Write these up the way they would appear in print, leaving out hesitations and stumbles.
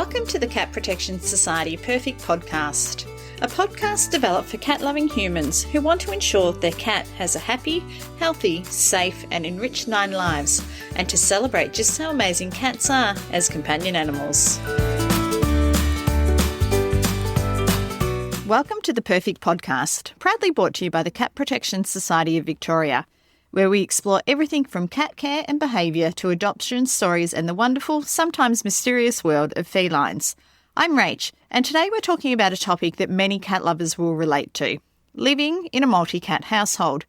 Welcome to the Cat Protection Society Perfect Podcast, a podcast developed for cat-loving humans who want to ensure their cat has a happy, healthy, safe and enriched 9 lives, and to celebrate just how amazing cats are as companion animals. Welcome to the Perfect Podcast, proudly brought to you by the Cat Protection Society of Victoria, where we explore everything from cat care and behaviour to adoption stories and the wonderful, sometimes mysterious world of felines. I'm Rach, and today we're talking about a topic that many cat lovers will relate to: living in a multi-cat household.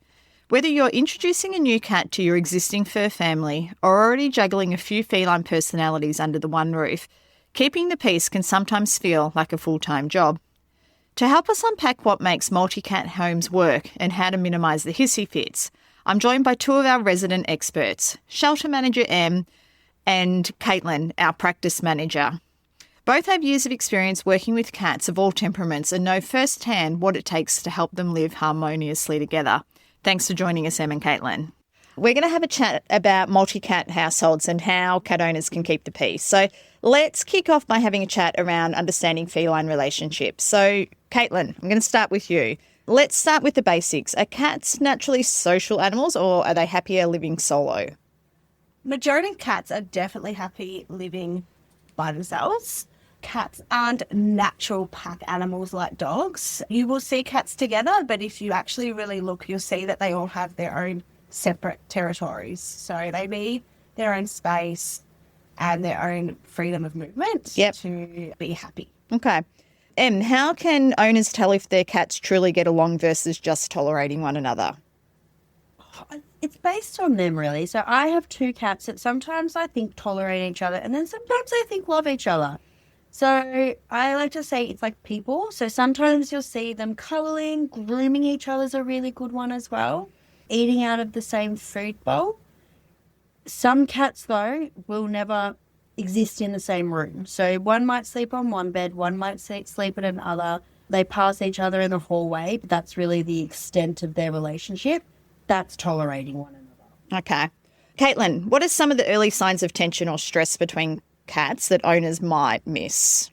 Whether you're introducing a new cat to your existing fur family or already juggling a few feline personalities under the one roof, keeping the peace can sometimes feel like a full-time job. To help us unpack what makes multi-cat homes work and how to minimise the hissy fits, I'm joined by 2 of our resident experts, Shelter Manager Em and Caitlin, our Practice Manager. Both have years of experience working with cats of all temperaments and know firsthand what it takes to help them live harmoniously together. Thanks for joining us, Em and Caitlin. We're going to have a chat about multi-cat households and how cat owners can keep the peace. So let's kick off by having a chat around understanding feline relationships. So, Caitlin, I'm going to start with you. Let's start with the basics. Are cats naturally social animals, or are they happier living solo? Majority of cats are definitely happy living by themselves. Cats aren't natural pack animals like dogs. You will see cats together, but if you actually really look, you'll see that they all have their own separate territories. So they need their own space and their own freedom of movement to be happy. Okay. Em, how can owners tell if their cats truly get along versus just tolerating one another? It's based on them, really. So I have 2 cats that sometimes I think tolerate each other and then sometimes I think love each other. So I like to say it's like people. So sometimes you'll see them cuddling, grooming each other is a really good one as well, eating out of the same food bowl. Some cats, though, will never exist in the same room. So one might sleep on one bed, one might sleep in another. They pass each other in the hallway, but that's really the extent of their relationship. That's tolerating one another. Okay. Caitlin, what are some of the early signs of tension or stress between cats that owners might miss?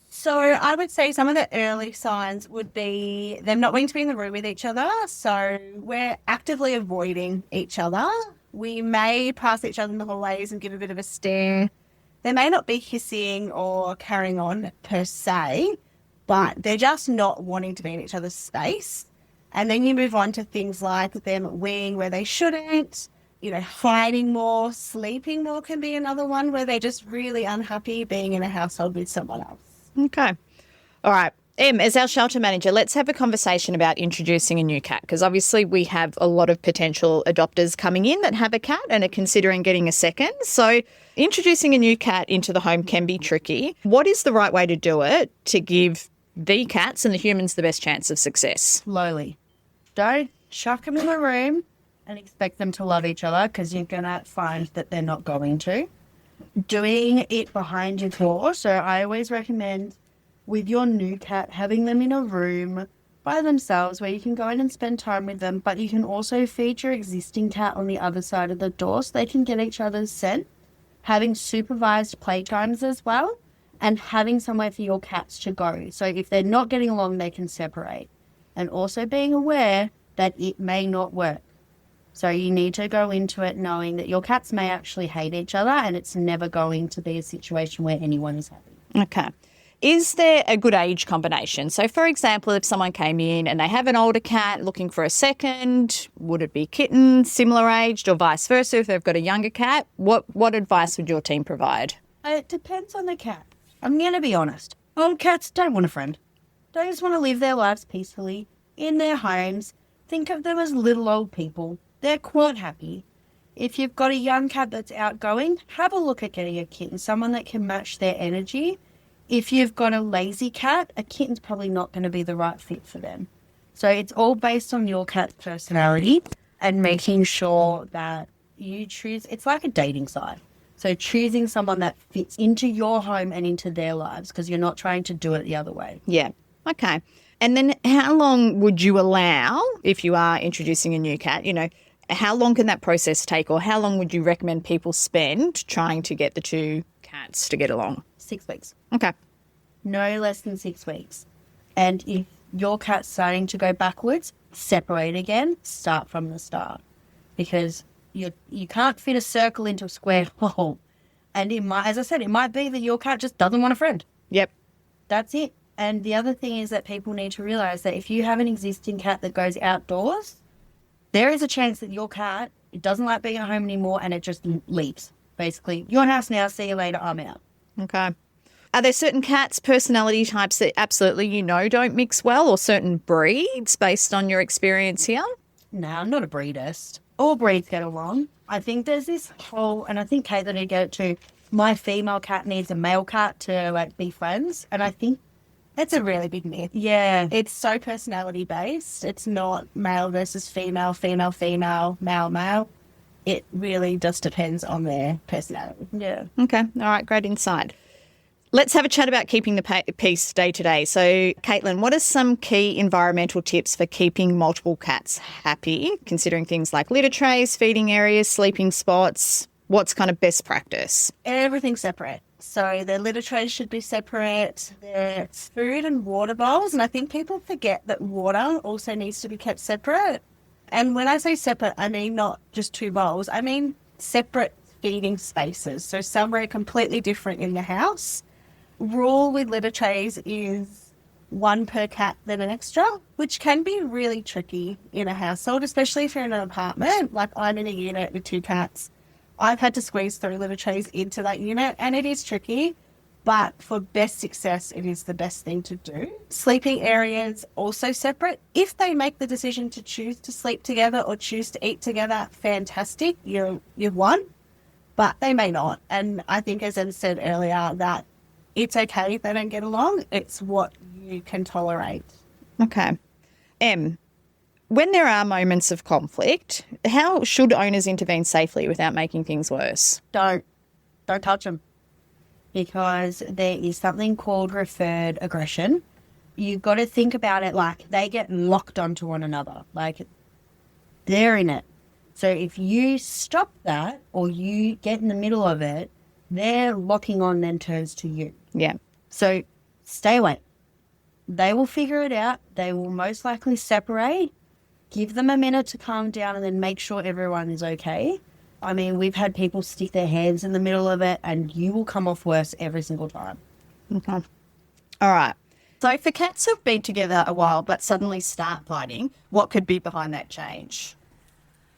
So I would say some of the early signs would be them not wanting to be in the room with each other. So we're actively avoiding each other. We may pass each other in the hallways and give a bit of a stare. They may not be hissing or carrying on per se, but they're just not wanting to be in each other's space. And then you move on to things like them weeing where they shouldn't, hiding more, sleeping more can be another one where they're just really unhappy being in a household with someone else. Okay. All right. Em, as our shelter manager, let's have a conversation about introducing a new cat, because obviously we have a lot of potential adopters coming in that have a cat and are considering getting a second. So introducing a new cat into the home can be tricky. What is the right way to do it to give the cats and the humans the best chance of success? Slowly. Don't chuck them in the room and expect them to love each other, because you're going to find that they're not going to. Doing it behind your door. So I always recommend with your new cat having them in a room by themselves where you can go in and spend time with them, but you can also feed your existing cat on the other side of the door so they can get each other's scent. Having supervised playtimes as well, and having somewhere for your cats to go. So if they're not getting along, they can separate. And also being aware that it may not work. So you need to go into it knowing that your cats may actually hate each other and it's never going to be a situation where anyone is happy. Okay. Is there a good age combination? So, for example, if someone came in and they have an older cat looking for a second, would it be kitten, similar aged, or vice versa if they've got a younger cat? What advice would your team provide? It depends on the cat. I'm going to be honest. Old cats don't want a friend. They just want to live their lives peacefully in their homes. Think of them as little old people. They're quite happy. If you've got a young cat that's outgoing, have a look at getting a kitten, someone that can match their energy. If you've got a lazy cat, a kitten's probably not going to be the right fit for them. So it's all based on your cat's personality and making sure that you choose. It's like a dating site. So choosing someone that fits into your home and into their lives, because you're not trying to do it the other way. Yeah. Okay. And then how long would you allow, if you are introducing a new cat, how long can that process take, or how long would you recommend people spend trying to get the 2 cats to get along? 6 weeks. Okay. No less than 6 weeks. And if your cat's starting to go backwards, separate again, start from the start. Because you can't fit a circle into a square hole. And it might, as I said, it might be that your cat just doesn't want a friend. Yep. That's it. And the other thing is that people need to realise that if you have an existing cat that goes outdoors, there is a chance that your cat, it doesn't like being at home anymore and it just leaves. Basically, your house now, see you later, I'm out. Okay. Are there certain cats, personality types that absolutely don't mix well, or certain breeds based on your experience here? No, I'm not a breedist. All breeds get along. I think there's this whole, and I think Caitlin would get it too, my female cat needs a male cat to be friends. And I think It's a really big myth. yeah. It's so personality based. It's not male versus female, female, female, male, male. It really just depends on their personality. Yeah. Okay. All right. Great insight. Let's have a chat about keeping the peace day to day. So, Caitlin, what are some key environmental tips for keeping multiple cats happy, considering things like litter trays, feeding areas, sleeping spots? What's kind of best practice? Everything's separate. So their litter trays should be separate, their food and water bowls. And I think people forget that water also needs to be kept separate. And when I say separate, I mean not just 2 bowls. I mean separate feeding spaces. So somewhere completely different in the house. Rule with litter trays is 1 per cat, then an extra, which can be really tricky in a household, especially if you're in an apartment. Like I'm in a unit with 2 cats. I've had to squeeze 3 litter trays into that unit, and it is tricky, but for best success, it is the best thing to do. Sleeping areas also separate. If they make the decision to choose to sleep together or choose to eat together, fantastic, you've won, but they may not. And I think, as Ed said earlier, that it's okay if they don't get along. It's what you can tolerate. Okay. When there are moments of conflict, how should owners intervene safely without making things worse? Don't touch them, because there is something called referred aggression. You've got to think about it like they get locked onto one another, like they're in it. So if you stop that or you get in the middle of it, their locking on then turns to you. Yeah. So stay away. They will figure it out. They will most likely separate. Give them a minute to calm down and then make sure everyone is okay. I mean, we've had people stick their hands in the middle of it and you will come off worse every single time. Okay. All right. So for cats who've been together a while but suddenly start fighting, what could be behind that change?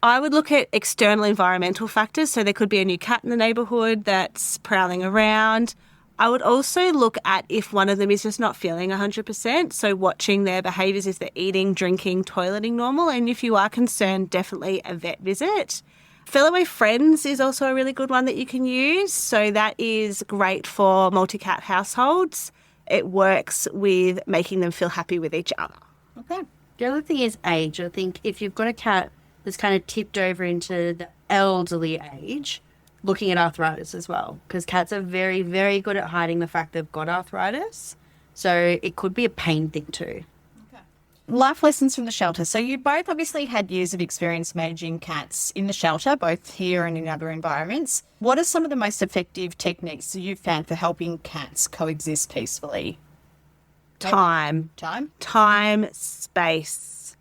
I would look at external environmental factors. So there could be a new cat in the neighbourhood that's prowling around. I would also look at if one of them is just not feeling 100%. So watching their behaviours, if they're eating, drinking, toileting normal. And if you are concerned, definitely a vet visit. Fellaway Friends is also a really good one that you can use. So that is great for multi-cat households. It works with making them feel happy with each other. Okay. The other thing is age. I think if you've got a cat that's kind of tipped over into the elderly age, looking at arthritis as well, because cats are very, very good at hiding the fact they've got arthritis. So it could be a pain thing too. Okay. Life lessons from the shelter. So you both obviously had years of experience managing cats in the shelter, both here and in other environments. What are some of the most effective techniques that you've found for helping cats coexist peacefully? Time, space,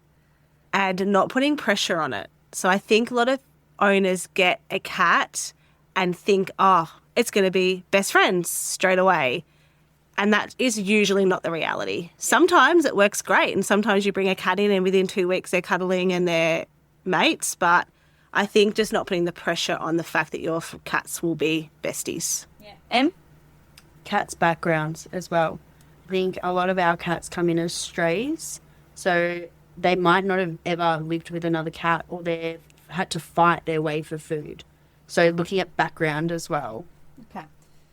and not putting pressure on it. So I think a lot of owners get a cat and think, oh, it's going to be best friends straight away. And that is usually not the reality. Sometimes it works great, and sometimes you bring a cat in and within 2 weeks they're cuddling and they're mates. But I think just not putting the pressure on the fact that your cats will be besties. Yeah. Cats' backgrounds as well. I think a lot of our cats come in as strays. So they might not have ever lived with another cat, or they've had to fight their way for food. So looking at background as well. Okay.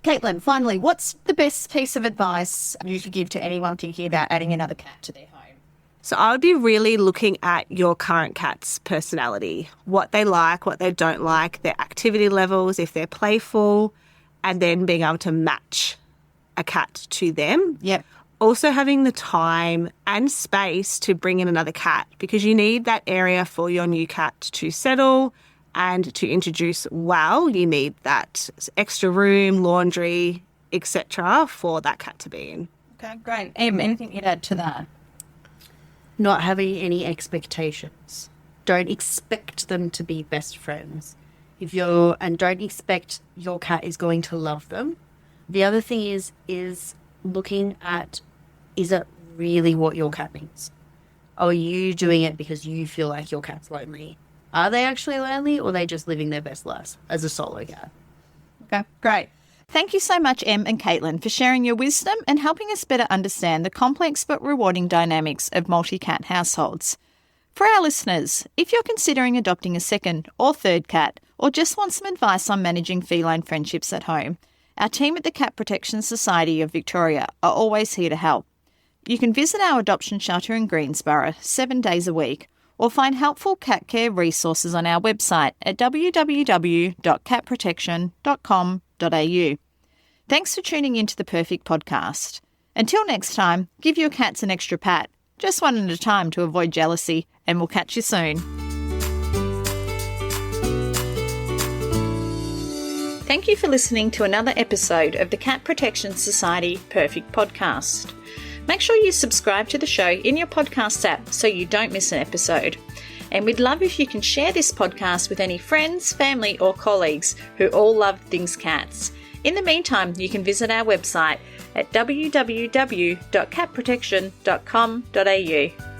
Caitlin, finally, what's the best piece of advice you could give to anyone thinking about adding another cat to their home? So I would be really looking at your current cat's personality, what they like, what they don't like, their activity levels, if they're playful, and then being able to match a cat to them. Yep. Also having the time and space to bring in another cat, because you need that area for your new cat to settle And to introduce wow, you need that extra room, laundry, etc. for that cat to be in. Okay, great. Em, anything you'd add to that? Not having any expectations. Don't expect them to be best friends. And don't expect your cat is going to love them. The other thing is looking at, is it really what your cat needs? Are you doing it because you feel like your cat's lonely? Are they actually lonely, or are they just living their best lives as a solo cat? Okay, great. Thank you so much, Em and Caitlin, for sharing your wisdom and helping us better understand the complex but rewarding dynamics of multi-cat households. For our listeners, if you're considering adopting a second or third cat, or just want some advice on managing feline friendships at home, our team at the Cat Protection Society of Victoria are always here to help. You can visit our adoption shelter in Greensborough 7 days a week, or find helpful cat care resources on our website at www.catprotection.com.au. Thanks for tuning into the Perfect Podcast. Until next time, give your cats an extra pat, just one at a time to avoid jealousy, and we'll catch you soon. Thank you for listening to another episode of the Cat Protection Society Perfect Podcast. Make sure you subscribe to the show in your podcast app so you don't miss an episode. And we'd love if you can share this podcast with any friends, family or colleagues who all love things cats. In the meantime, you can visit our website at www.catprotection.com.au.